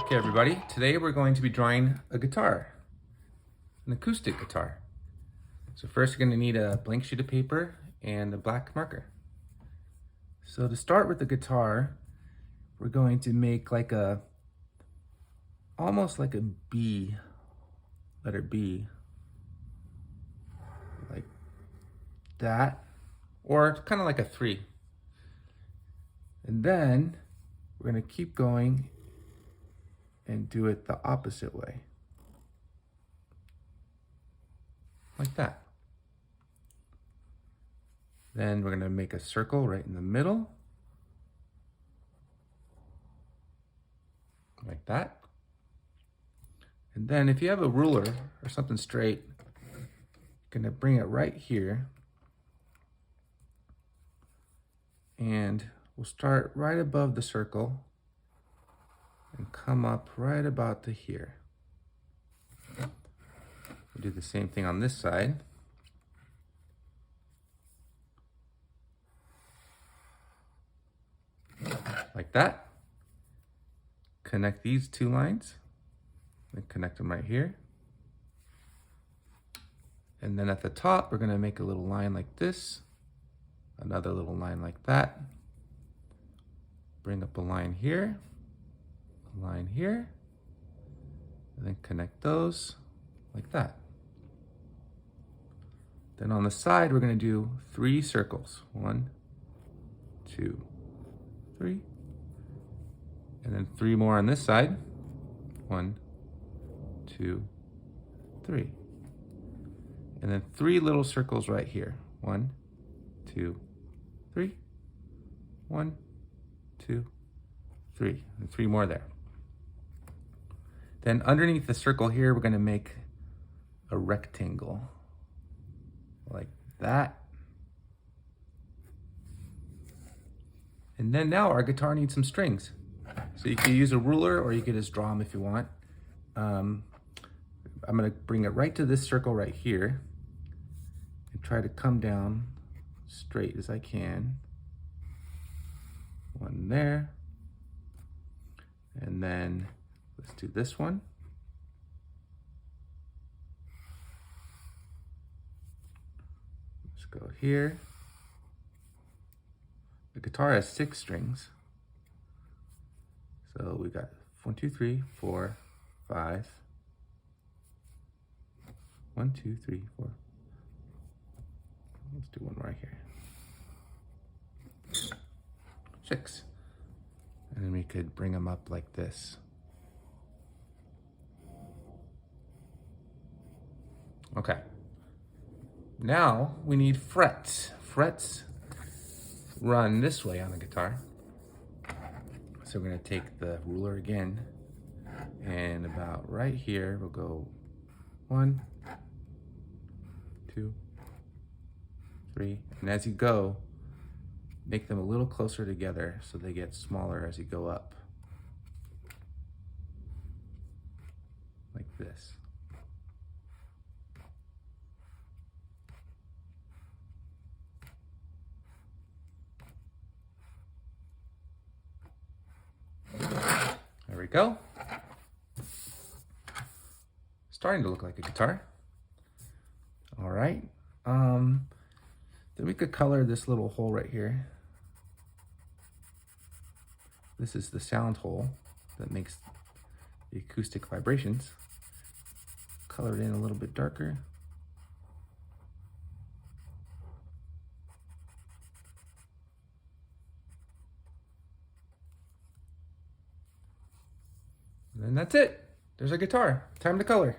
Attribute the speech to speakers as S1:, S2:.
S1: Okay, everybody, today we're going to be drawing a guitar, an acoustic guitar. So first you're going to need a blank sheet of paper and a black marker. So to start with the guitar, we're going to make like almost like a B, letter B, like that, or kind of like a 3. And then we're going to keep going and do it the opposite way, like that. Then we're going to make a circle right in the middle, like that. And then if you have a ruler or something straight, you're going to bring it right here. And we'll start right above the circle and come up right about to here. We'll do the same thing on this side. Like that. Connect these 2 lines and connect them right here. And then at the top, we're going to make a little line like this, another little line like that. Bring up a line here, a line here, and then connect those like that. Then on the side, we're going to do 3 circles. 1, 2, 3. And then 3 more on this side. 1, 2, 3. And then 3 little circles right here. 1, 2, 3. 1, 2, 3. And 3 more there. Then underneath the circle here, we're going to make a rectangle like that. And then now our guitar needs some strings. So you can use a ruler or you could just draw them if you want. I'm going to bring it right to this circle right here and try to come down straight as I can. 1 there. And then let's do this one. Let's go here. The guitar has 6 strings. So we got 1, 2, 3, 4, 5. 1, 2, 3, 4. Let's do one right here. 6. And then we could bring them up like this. Okay. Now we need frets. Frets run this way on the guitar. So we're going to take the ruler again, and about right here, we'll go 1, 2, 3. And as you go, make them a little closer together so they get smaller as you go up. Like this. There we go. Starting to look like a guitar. All right. Then we could color this little hole right here. This is the sound hole that makes the acoustic vibrations. Color it in a little bit darker. And that's it. There's our guitar. Time to color.